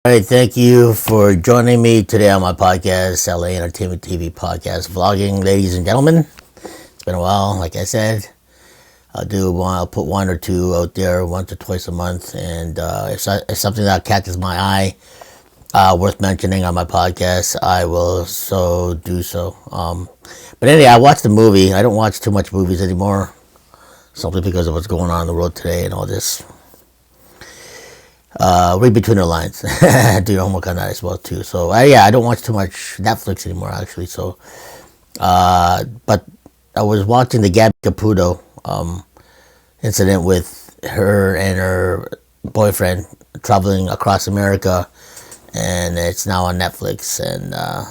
All right, thank you for joining me today on my podcast, LA Entertainment TV podcast, vlogging, ladies and gentlemen. It's been a while, like I said. I'll put one or two out there once or twice a month, and if something that catches my eye, worth mentioning on my podcast, I will do so. But anyway, I watched the movie. I don't watch too much movies anymore, simply because of what's going on in the world today and all this. Read between the lines. Do your homework on that as well too. So I don't watch too much Netflix anymore actually. So, but I was watching the Gabby Petito incident with her and her boyfriend traveling across America, and it's now on Netflix. And I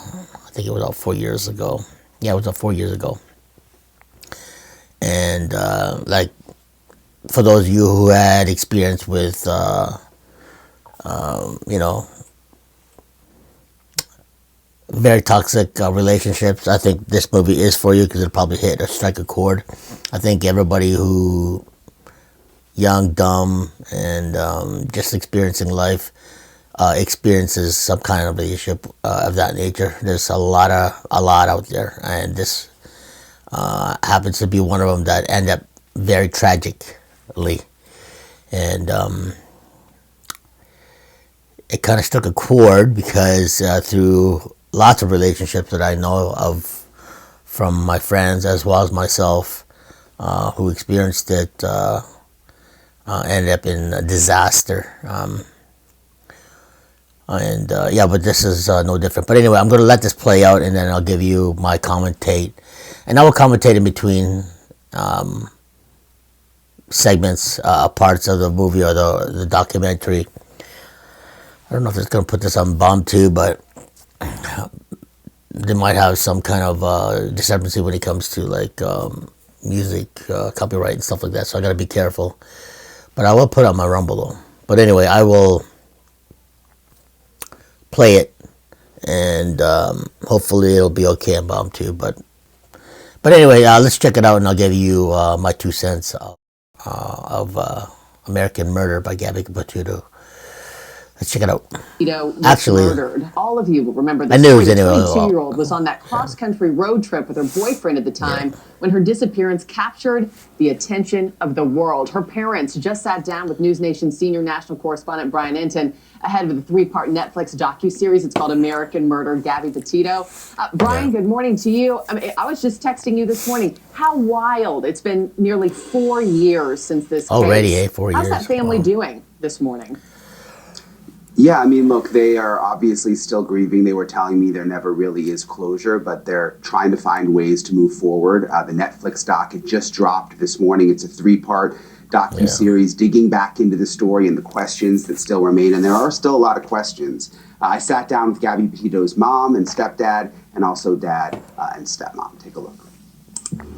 think it was about 4 years ago. Yeah, it was about 4 years ago. And like for those of you who had experience with very toxic relationships, I think this movie is for you because it'll probably hit or strike a chord. I think everybody who young, dumb, and just experiencing life experiences some kind of relationship of that nature. There's a lot out there, and this happens to be one of them that end up very tragically, and it kind of struck a chord because through lots of relationships that I know of from my friends as well as myself who experienced it ended up in a disaster. But this is no different. But anyway, I'm going to let this play out, and then I'll give you my commentate. And I will commentate in between segments, parts of the movie or the documentary. I don't know if it's going to put this on bomb too, but they might have some kind of discrepancy when it comes to like music, copyright and stuff like that. So I got to be careful. But I will put on my Rumble though. But anyway, I will play it, and hopefully it'll be okay on bomb too. But anyway, let's check it out, and I'll give you my 2 cents of American Murder by Gabby Petito. Let's check it out. Actually, murdered. All of you will remember the 22-year-old was on that cross-country road trip with her boyfriend at the time when her disappearance captured the attention of the world. Her parents just sat down with News Nation senior national correspondent Brian Enton ahead of the 3-part Netflix docuseries. It's called American Murder, Gabby Petito. Brian, good morning to you. I was just texting you this morning. How wild. It's been nearly 4 years since this already, case. 4 years. How's that family doing this morning? Yeah, I mean, look, they are obviously still grieving. They were telling me there never really is closure, but they're trying to find ways to move forward. The Netflix doc, it just dropped this morning. It's a 3-part docuseries digging back into the story and the questions that still remain. And there are still a lot of questions. I sat down with Gabby Petito's mom and stepdad, and also dad and stepmom. Take a look.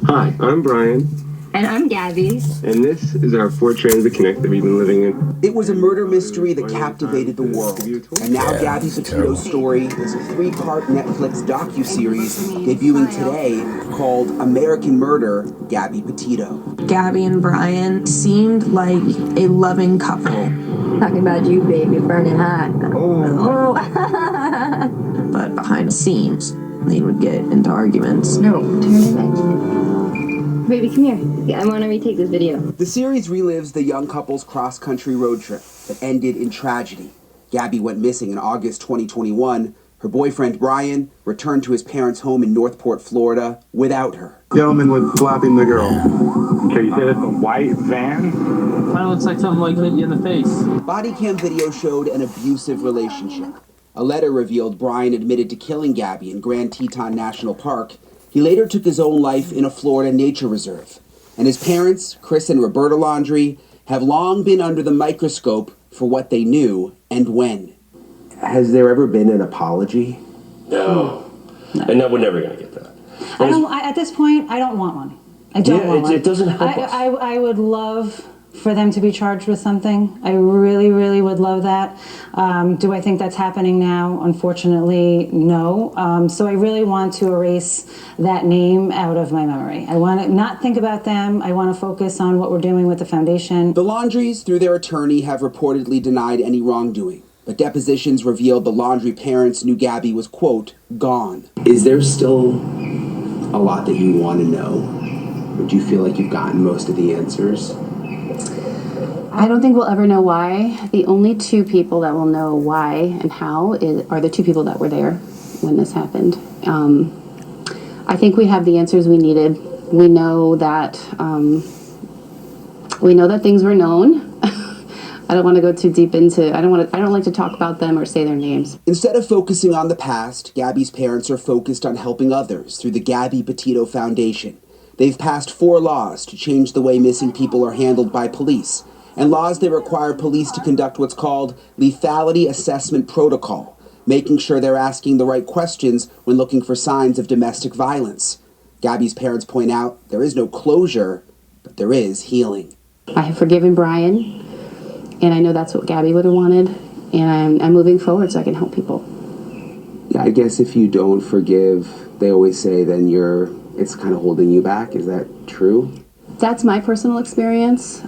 Hi, I'm Brian. And I'm Gabby. And this is our 4 Transit Connect that we've been living in. It was a murder mystery that captivated the world. And now Gabby Petito's story is a 3-part Netflix docuseries debuting today called American Murder, Gabby Petito. Gabby and Brian seemed like a loving couple. Talking about you, baby, burning hot. Oh. But behind the scenes, they would get into arguments. No, turn it back. Baby, come here. Yeah, I want to retake this video. The series relives the young couple's cross-country road trip that ended in tragedy. Gabby went missing in August 2021. Her boyfriend, Brian, returned to his parents' home in Northport, Florida, without her. Gentleman was slapping the girl. Okay, you said it's a white van? Kind of looks like something like hit you in the face. Body cam video showed an abusive relationship. A letter revealed Brian admitted to killing Gabby in Grand Teton National Park. He later took his own life in a Florida nature reserve. And his parents, Chris and Roberta Laundrie, have long been under the microscope for what they knew and when. Has there ever been an apology? No. And we're never going to get that. At this point, I don't want one. I don't want one. It doesn't help us. I would love for them to be charged with something. I really, really would love that. Do I think that's happening now? Unfortunately, no. So I really want to erase that name out of my memory. I want to not think about them. I want to focus on what we're doing with the foundation. The Laundries, through their attorney, have reportedly denied any wrongdoing. but depositions revealed the Laundrie parents knew Gabby was, quote, gone. Is there still a lot that you want to know? Or do you feel like you've gotten most of the answers? I don't think we'll ever know why. The only two people that will know why and how are the two people that were there when this happened. I think we have the answers we needed. We know that things were known. I don't want to go too deep into. I don't like to talk about them or say their names. Instead of focusing on the past, Gabby's parents are focused on helping others through the Gabby Petito Foundation. They've passed 4 laws to change the way missing people are handled by police, and laws that require police to conduct what's called lethality assessment protocol, making sure they're asking the right questions when looking for signs of domestic violence. Gabby's parents point out there is no closure, but there is healing. I have forgiven Brian, and I know that's what Gabby would have wanted, and I'm moving forward so I can help people. Yeah, I guess if you don't forgive, they always say then it's kind of holding you back. Is that true? That's my personal experience.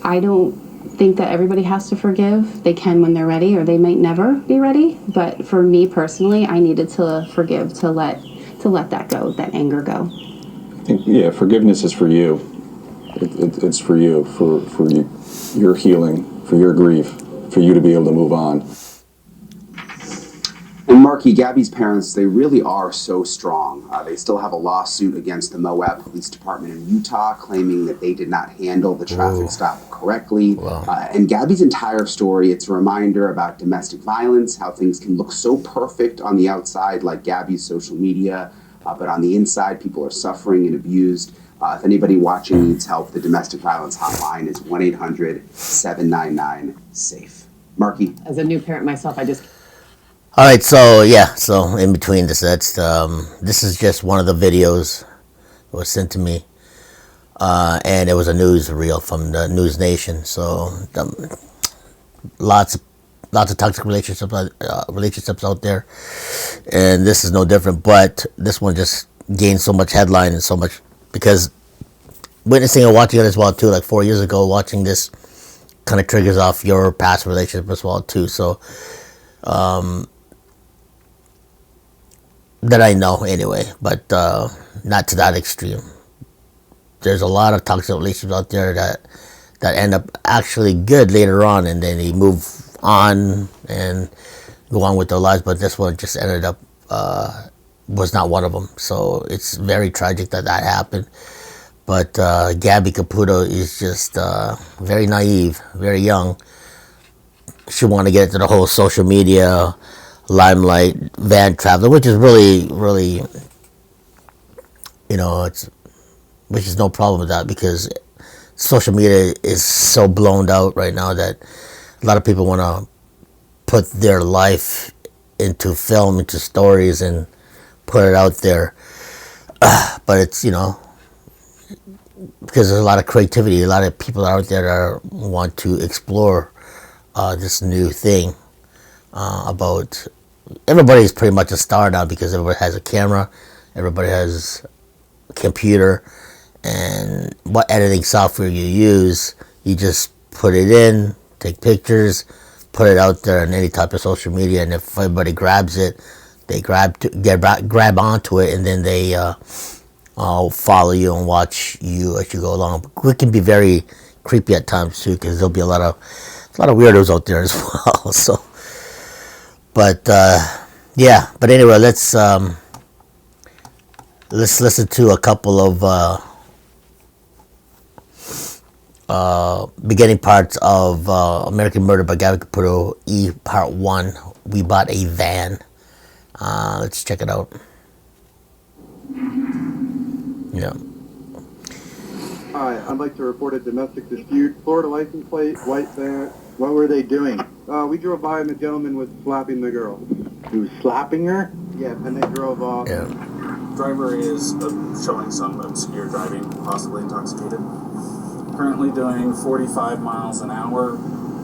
I don't think that everybody has to forgive. They can when they're ready, or they might never be ready. But for me personally, I needed to forgive, to let that go, that anger go. I think, forgiveness is for you. It's for you, for your healing, for your grief, for you to be able to move on. And Marky, Gabby's parents, they really are so strong. They still have a lawsuit against the Moab Police Department in Utah, claiming that they did not handle the traffic stop correctly. Wow. And Gabby's entire story, it's a reminder about domestic violence, how things can look so perfect on the outside, like Gabby's social media, but on the inside, people are suffering and abused. If anybody watching needs help, the domestic violence hotline is 1-800-799-SAFE. Marky? As a new parent myself, All right, so in between this, this is just one of the videos that was sent to me, and it was a news reel from the News Nation. So lots of toxic relationships out there, and this is no different. But this one just gained so much headline and so much because witnessing and watching it as well too. Like 4 years ago, watching this kind of triggers off your past relationship as well too. So. That I know anyway, but not to that extreme. There's a lot of toxic relationships out there that end up actually good later on, and then they move on and go on with their lives, but this one just ended up was not one of them. So it's very tragic that happened. But Gabby Petito is just very naive, very young. She wanted to get into the whole social media limelight, van traveler, which is really, which is no problem with that, because social media is so blown out right now that a lot of people want to put their life into film, into stories, and put it out there. But it's, because there's a lot of creativity, a lot of people out there that want to explore this new thing about. Everybody's pretty much a star now because everybody has a camera, everybody has a computer, and what editing software you use, you just put it in, take pictures, put it out there on any type of social media, and if everybody grabs it, they grab onto it, and then they follow you and watch you as you go along. It can be very creepy at times too, because there'll be a lot of weirdos out there as well. So. But but anyway, let's listen to a couple of beginning parts of American Murder by Gabby Petito, Part 1. We bought a van. Let's check it out. Yeah. Hi, I'd like to report a domestic dispute. Florida license plate, white van. What were they doing? We drove by and the gentleman was slapping the girl. He was slapping her? Yeah, and they drove off. Yeah. Driver is showing some obscure driving, possibly intoxicated. Currently doing 45 miles an hour.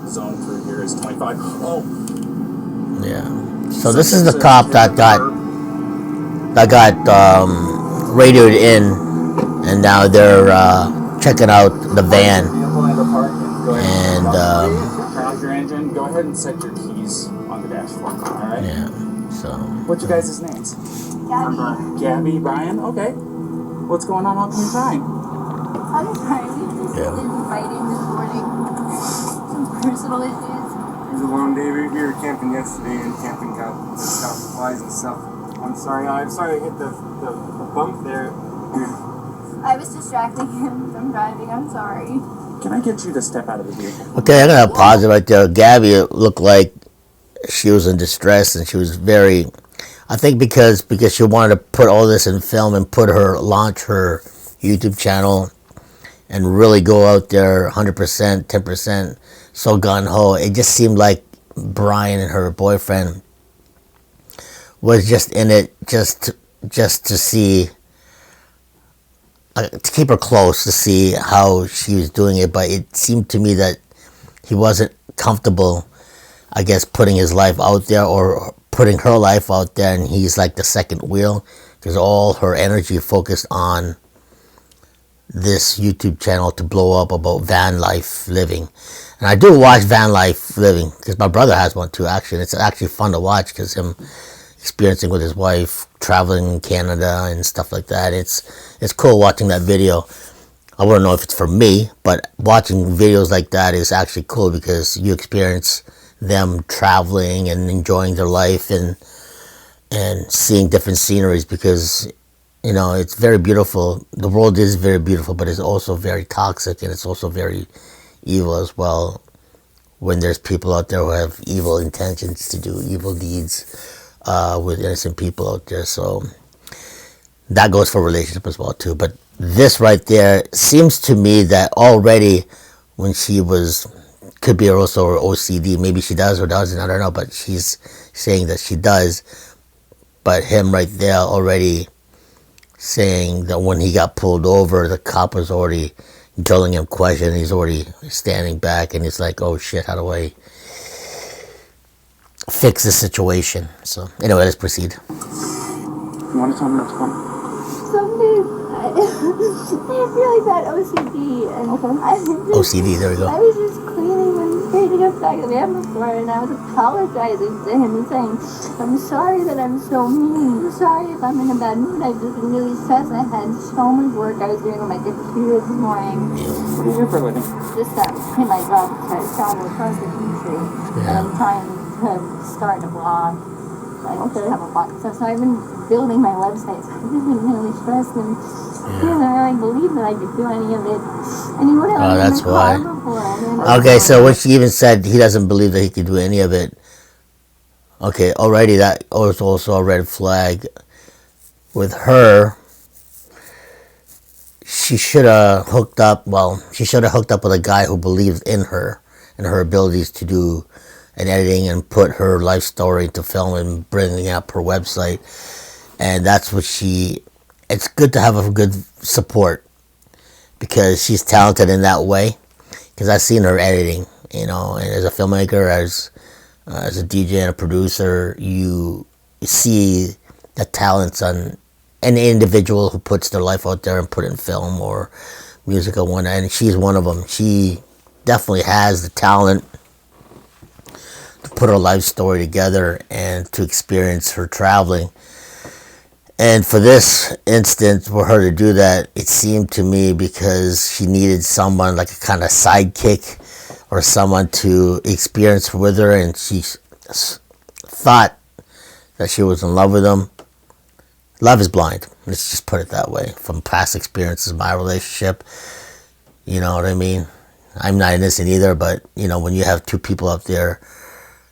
Zone through here is 25. Oh! Yeah. So this is the cop that got radioed in, and now they're checking out the van. And Turn off your engine. Go ahead ahead and set your keys on the dashboard. All right. Yeah. So. What's your guys' names? Gabby. Gabby, Brian. Okay. What's going on? How come you're crying? I'm sorry, we've just been fighting this morning. Some personal issues. It was a long day. We were camping yesterday and camping got supplies and stuff. I'm sorry I hit the bump there. I was distracting him from driving. I'm sorry. Can I get you to step out of the vehicle? Okay, I'm gonna pause it right there. Gabby looked like she was in distress, and she was very. I think because she wanted to put all this in film and launch her YouTube channel, and really go out there 100%, 10%, so gun ho. It just seemed like Brian and her boyfriend was just in it just to see. To keep her close to see how she was doing it, but it seemed to me that he wasn't comfortable, I guess, putting his life out there or putting her life out there, and he's like the second wheel because all her energy focused on this YouTube channel to blow up about van life living. And I do watch van life living because my brother has one too, actually. And it's actually fun to watch because him experiencing with his wife, traveling in Canada and stuff like that. It's cool watching that video. I wouldn't know if it's for me, but watching videos like that is actually cool because you experience them traveling and enjoying their life and seeing different sceneries because, you know, it's very beautiful. The world is very beautiful, but it's also very toxic and it's also very evil as well when there's people out there who have evil intentions to do evil deeds with innocent people out there. So that goes for relationship as well too. But this right there seems to me that already when she could be also her OCD, maybe she does or doesn't, I don't know, but she's saying that she does. But him right there already saying that when he got pulled over, the cop was already drilling him questions. He's already standing back and he's like, oh shit, how do I fix the situation? So anyway, let's proceed. You want to tell me what's going on? Some days I have really bad OCD and OCD, there we go. I was just cleaning and taking a bag of ham before and I was apologizing to him and saying, I'm sorry that I'm so mean. I'm sorry if I'm in a bad mood. I've just been really stressed. I had so much work I was doing on my computer this morning. What do you do for a living? Just quit my job to travel across the country and I'm trying to start a blog. I just have a blog. So I've been building my website. So I've just been really stressed and I didn't really believe that I could do any of it. And he wouldn't let me in the car before. Okay, so when she even said he doesn't believe that he could do any of it, okay, already that was also a red flag. With her, she should have hooked up with a guy who believed in her and her abilities to do an editing and put her life story to film and bringing up her website. And that's what it's good to have a good support because she's talented in that way. Because I've seen her editing, you know, and as a filmmaker, as a DJ and a producer, you see the talents on any individual who puts their life out there and put it in film or music or one, and she's one of them. She definitely has the talent to put her life story together and to experience her traveling. And for this instance, for her to do that, it seemed to me because she needed someone like a kind of sidekick or someone to experience with her, and she thought that she was in love with him. Love is blind. Let's just put it that way. From past experiences, my relationship, you know what I mean? I'm not innocent either, but, you know, when you have two people out there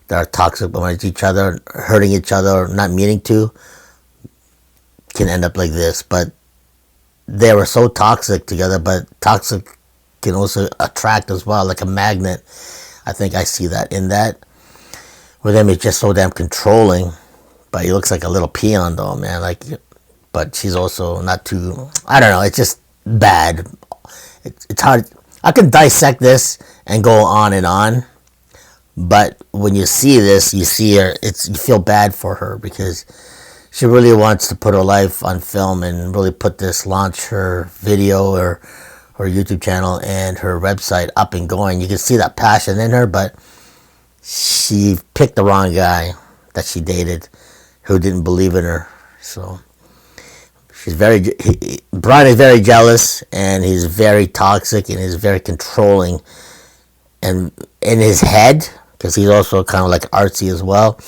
that are toxic amongst each other, hurting each other, not meaning to, can end up like this. But they were so toxic together, but toxic can also attract as well, like a magnet. I think I see that in that. With him, he's just so damn controlling, but he looks like a little peon though, man. Like, but she's also not too, I don't know, it's just bad. It's hard. I can dissect this and go on, but when you see this, you see her, you feel bad for her because she really wants to put her life on film and really launch her video or her YouTube channel and her website up and going. You can see that passion in her, but she picked the wrong guy that she dated, who didn't believe in her. So Brian is very jealous, and he's very toxic, and he's very controlling. And in his head, because he's also kind of like artsy as well,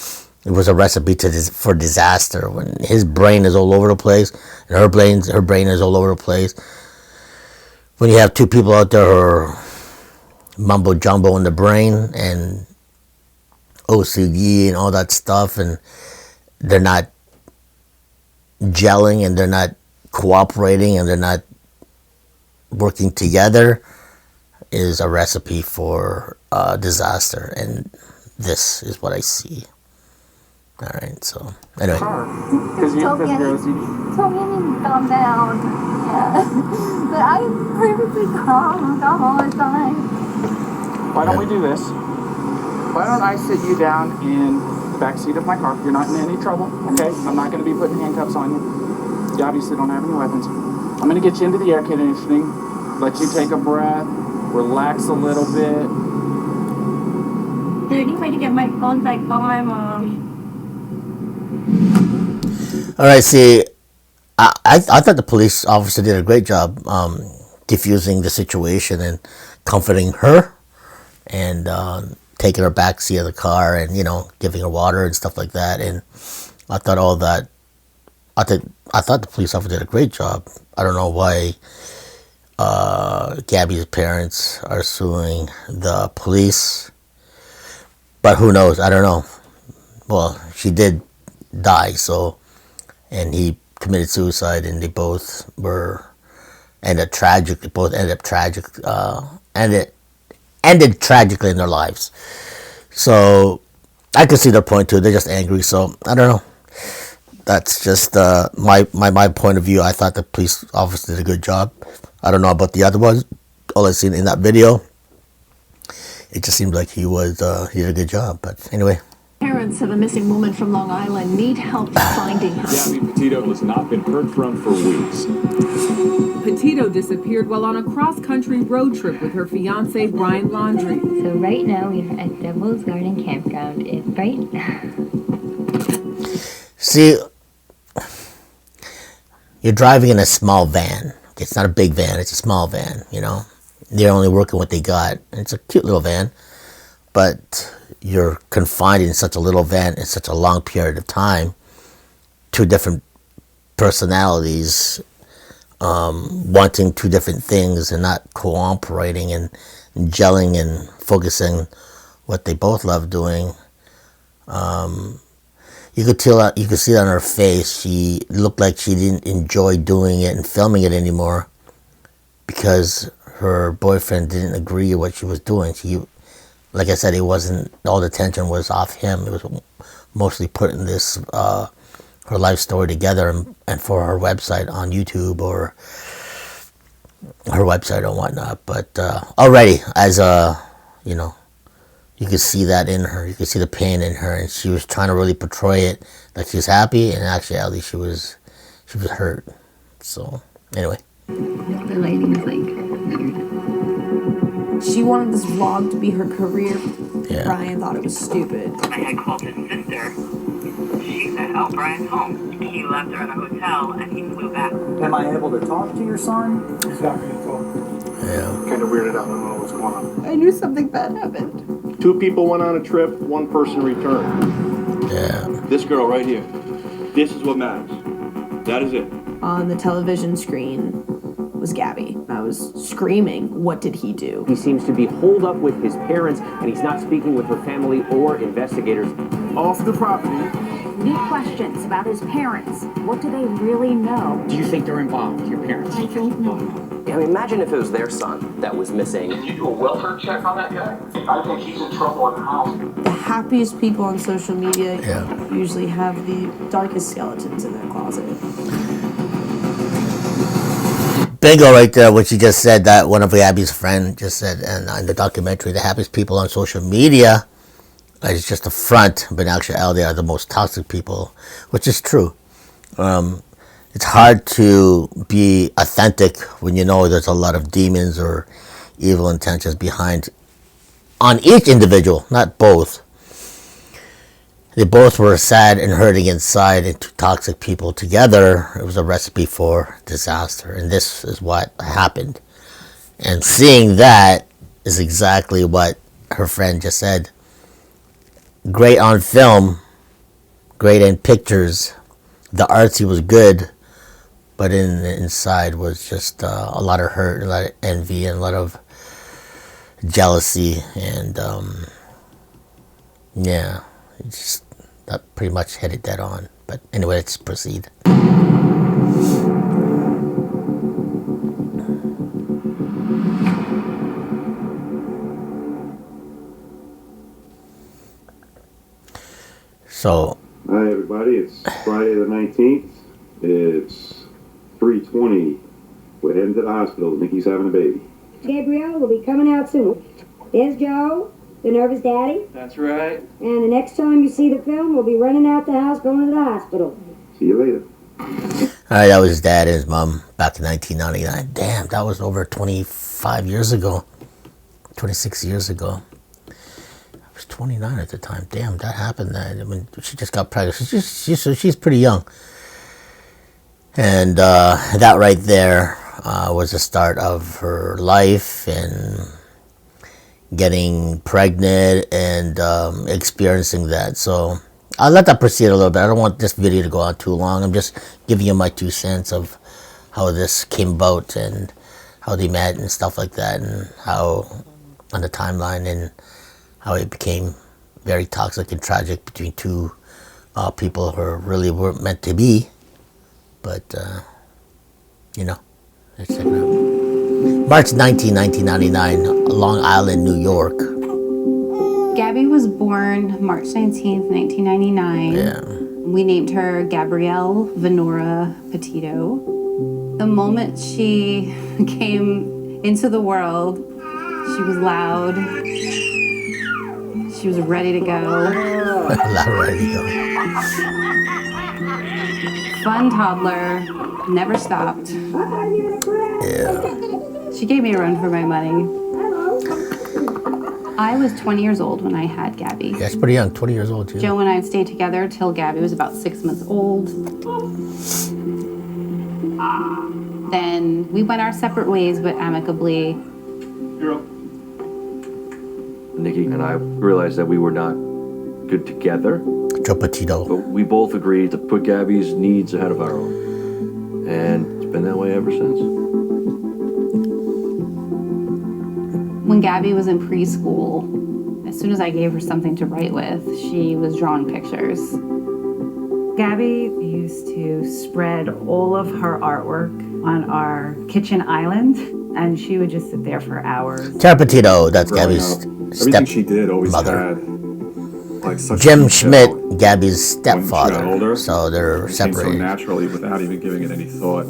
it was a recipe for disaster. When his brain is all over the place, and her brain is all over the place. When you have two people out there who are mumbo jumbo in the brain and OCD and all that stuff, and they're not gelling, and they're not cooperating, and they're not working together, is a recipe for disaster. And this is what I see. All right, so anyway. Because you told me I need to calm down. Yeah. But I'm perfectly calm all the time. Why don't we do this? Why don't I sit you down in the back seat of my car? You're not in any trouble, okay? I'm not going to be putting handcuffs on you. You obviously don't have any weapons. I'm going to get you into the air conditioning, let you take a breath, relax a little bit. Is there any way to get my phone back on, Mom? All right, see, I thought the police officer did a great job diffusing the situation and comforting her, and taking her back seat of the car, and giving her water and stuff like that. And I thought all that. I thought the police officer did a great job. I don't know why Gabby's parents are suing the police, but who knows? I don't know. Well, she did die, and he committed suicide, and they both ended tragically in their lives. So I could see their point too. They're just angry. So I don't know. That's just my point of view. I thought the police officer did a good job. I don't know about the other ones. All I've seen in that video, it just seemed like he did a good job. But anyway. Parents of a missing woman from Long Island need help finding her. Gabby Petito has not been heard from for weeks. Petito disappeared while on a cross-country road trip with her fiancé, Brian Laundrie. So right now we're at Devil's Garden Campground, right? See, you're driving in a small van. It's not a big van, it's a small van, They're only working what they got. It's a cute little van, but you're confined in such a little van in such a long period of time. Two different personalities, wanting two different things and not cooperating and gelling and focusing what they both love doing. You could see it on her face. She looked like she didn't enjoy doing it and filming it anymore because her boyfriend didn't agree with what she was doing. Like I said, all the attention was off him. It was mostly putting this, her life story together and for her website on YouTube or her website or whatnot. But already, as you could see that in her. You could see the pain in her, and she was trying to really portray it like she's happy, and actually she was hurt. So anyway. The lighting is like. She wanted this vlog to be her career. Yeah. Brian thought it was stupid. I had called his sister. She said, "Oh, Brian's home." He left her at a hotel and he flew back. Am I able to talk to your son? He's not going to talk. Yeah. Kind of weirded out. I don't know what's going on. I knew something bad happened. 2 people went on a trip, 1 person returned. Yeah. This girl right here. This is what matters. That is it. On the television screen was Gabby. I was screaming, what did he do? He seems to be holed up with his parents, and he's not speaking with her family or investigators. Off the property. New questions about his parents. What do they really know? Do you think they're involved, your parents? I don't know. I mean, imagine if it was their son that was missing. Can you do a welfare check on that guy? I think he's in trouble in the house. The happiest people on social media usually have the darkest skeletons in their closet. Bingo right there, what you just said, that one of Gabby's friend just said, and in the documentary, the happiest people on social media is just the front, but in actuality they are the most toxic people, which is true. It's hard to be authentic when you know there's a lot of demons or evil intentions behind on each individual, not both. They both were sad and hurting inside, and two toxic people together. It was a recipe for disaster, and this is what happened. And seeing that is exactly what her friend just said. Great on film, great in pictures. The artsy was good, but inside was just a lot of hurt, a lot of envy, and a lot of jealousy, and yeah, just that pretty much hit it dead on. But anyway, let's proceed. So, hi everybody, it's Friday the 19th. It's 3:20. We're heading to the hospital. Nikki's having a baby. Gabrielle will be coming out soon. There's Joe, the nervous daddy. That's right. And the next time you see the film, we'll be running out the house going to the hospital. See you later. Alright, that was his dad and his mom back in 1999. Damn, that was over 25 years ago. 26 years ago. I was 29 at the time. Damn, that happened. I mean, she just got pregnant. She's pretty young. And that right there was the start of her life and getting pregnant and experiencing that. So I'll let that proceed a little bit. I don't want this video to go on too long. I'm just giving you my 2 cents of how this came about and how they met and stuff like that, and how on the timeline and how it became very toxic and tragic between two people who really weren't meant to be. But, you know, let's check it out. March 19, 1999, Long Island, New York. Gabby was born March 19th, 1999. Yeah. We named her Gabrielle Venora Petito. The moment she came into the world, she was loud. She was ready to go. Loud, ready to go. Fun toddler, never stopped. Yeah. She gave me a run for my money. I was 20 years old when I had Gabby. Yeah, that's pretty young, 20 years old too. Joe and I stayed together till Gabby was about 6 months old. Then we went our separate ways, but amicably. Nikki and I realized that we were not good together. Joe Petito. But we both agreed to put Gabby's needs ahead of our own. And it's been that way ever since. When Gabby was in preschool, as soon as I gave her something to write with, she was drawing pictures. Gabby used to spread all of her artwork on our kitchen island, and she would just sit there for hours. Tara Petito, that's Gabby's Everything she did always stepmother. had like such Jim detail Schmidt, Gabby's when she stepfather. got older. So they're It came so separated. naturally without even giving it any thought.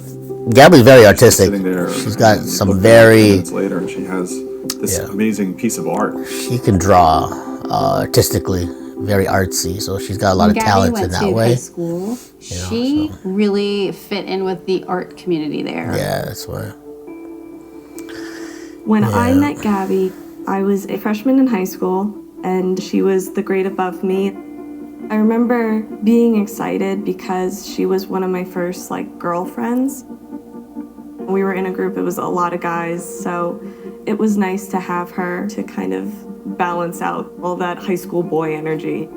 Gabby's very artistic. Sitting there, She's got and you some look at her very. minutes later, and she has this amazing piece of art. She can draw artistically, very artsy. So she's got a lot of Gabby talent went in that to way. high school. She really fit in with the art community there. Yeah, that's why. When I met Gabby, I was a freshman in high school, and she was the grade above me. I remember being excited because she was one of my first girlfriends. We were in a group, it was a lot of guys, so it was nice to have her to kind of balance out all that high school boy energy.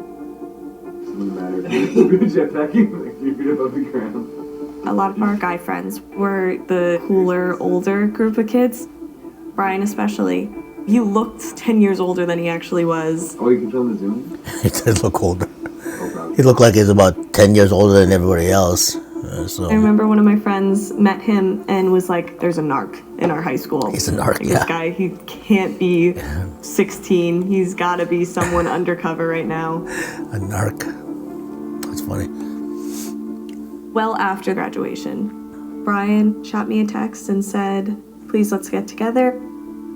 A lot of our guy friends were the cooler, older group of kids. Brian especially. He looked 10 years older than he actually was. Oh, you can film the Zoom? He did look older. He looked like he's about 10 years older than everybody else. So. I remember one of my friends met him and was like, there's a narc in our high school. He's a narc, This guy, he can't be 16. He's got to be someone undercover right now. A narc. That's funny. Well after graduation, Brian shot me a text and said, please let's get together.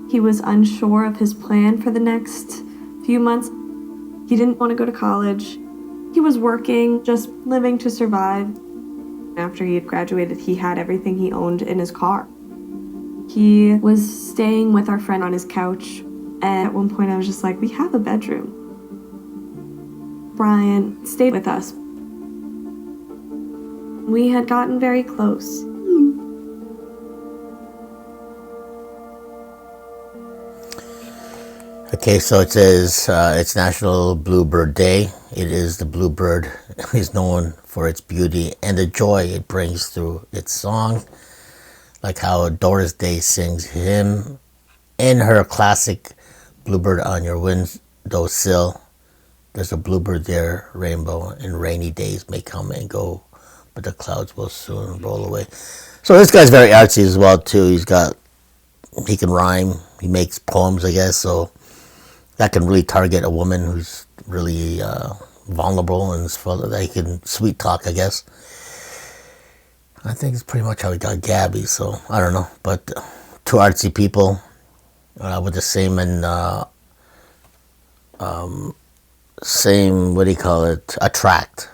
He was unsure of his plan for the next few months. He didn't want to go to college. He was working, just living to survive. After he had graduated, he had everything he owned in his car. He was staying with our friend on his couch, and at one point I was just like, we have a bedroom. Brian stayed with us. We had gotten very close. Okay, so it says it's National Bluebird Day. It is the bluebird is known for its beauty and the joy it brings through its song, like how Doris Day sings him in her classic Bluebird on Your Windowsill. There's a bluebird there, rainbow, and rainy days may come and go, but the clouds will soon roll away. So this guy's very artsy as well too. He can rhyme, he makes poems, I guess, so that can really target a woman who's really vulnerable and that he can sweet talk, I guess. I think it's pretty much how he got Gabby, so I don't know. But two artsy people with the same same, what do you call it, attract,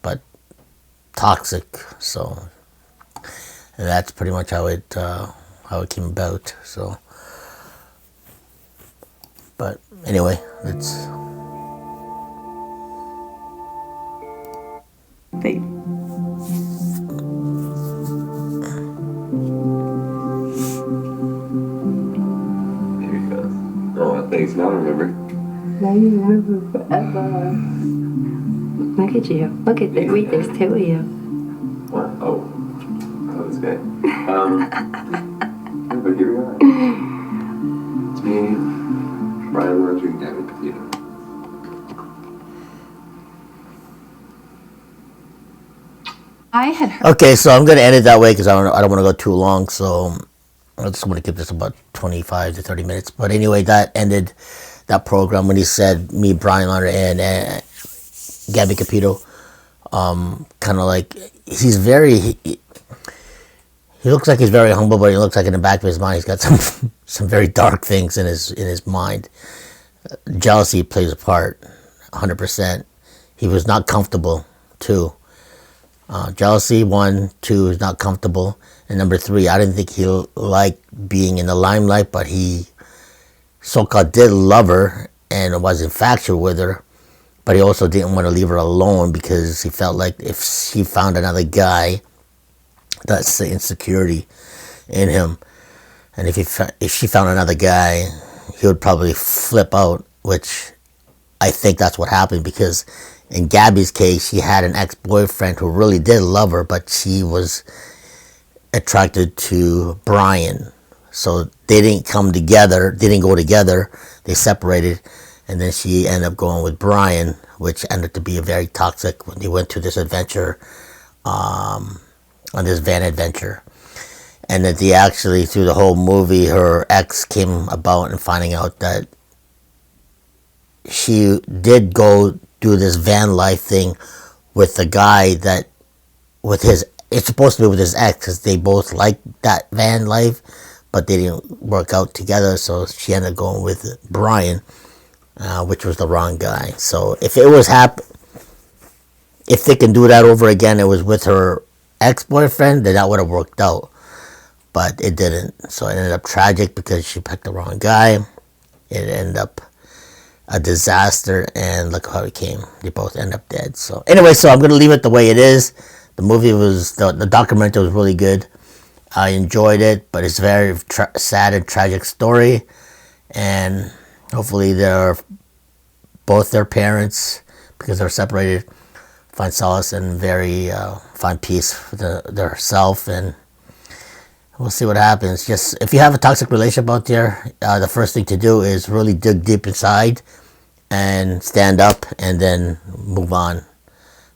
but toxic. So and that's pretty much how it came about. So. But anyway, it's fate. There he goes. Oh, thanks. Now I remember. Now you remember forever. Look at you. Look at that. Wait, there's two of you. What? Oh, this guy. But here we are. It's me. Brian Burns and Gabby Petito. I had heard. Okay, so I'm going to end it that way because I don't want to go too long. So I just want to keep this about 25 to 30 minutes. But anyway, that ended that program when he said me, Brian Lauder, and Gabby Petito. Kind of like he's very. He looks like he's very humble, but he looks like in the back of his mind he's got some very dark things in his mind. Jealousy plays a part, 100%. He was not comfortable, too. Jealousy, 1, 2, is not comfortable. And number 3, I didn't think he liked being in the limelight, but he so-called did love her and was infatuated with her. But he also didn't want to leave her alone because he felt like if she found another guy, that's the insecurity in him. And if she found another guy, he would probably flip out, which I think that's what happened because in Gabby's case, she had an ex-boyfriend who really did love her, but she was attracted to Brian. So they didn't come together, they didn't go together, they separated, and then she ended up going with Brian, which ended up to be a very toxic when they went to this adventure, on this van adventure. And that they actually, through the whole movie, her ex came about and finding out that she did go do this van life thing with the guy that, it's supposed to be with his ex, because they both liked that van life, but they didn't work out together, so she ended up going with Brian, which was the wrong guy. So if it was if they can do that over again, it was with her ex-boyfriend, then that would have worked out. But it didn't. So it ended up tragic because she picked the wrong guy. It ended up a disaster, and look how it came. They both end up dead. So anyway, so I'm going to leave it the way it is. The movie was, the documentary was really good. I enjoyed it, but it's a very sad and tragic story. And hopefully both their parents, because they're separated, find solace and find peace for their self, and we'll see what happens. Just if you have a toxic relationship out there, the first thing to do is really dig deep inside and stand up and then move on,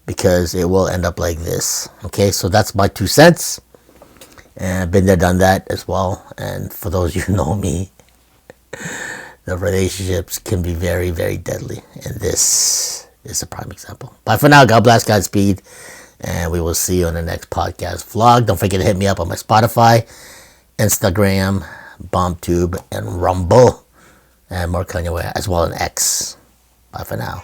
because it will end up like this. Okay, so that's my 2 cents, and I've been there, done that as well. And for those of you who know me, the relationships can be very, very deadly, and this is a prime example. Bye for now. God bless, Godspeed, and we will see you on the next podcast vlog. Don't forget to hit me up on my Spotify, Instagram, BombTube, and Rumble, and more coming your way, as well as X. Bye for now.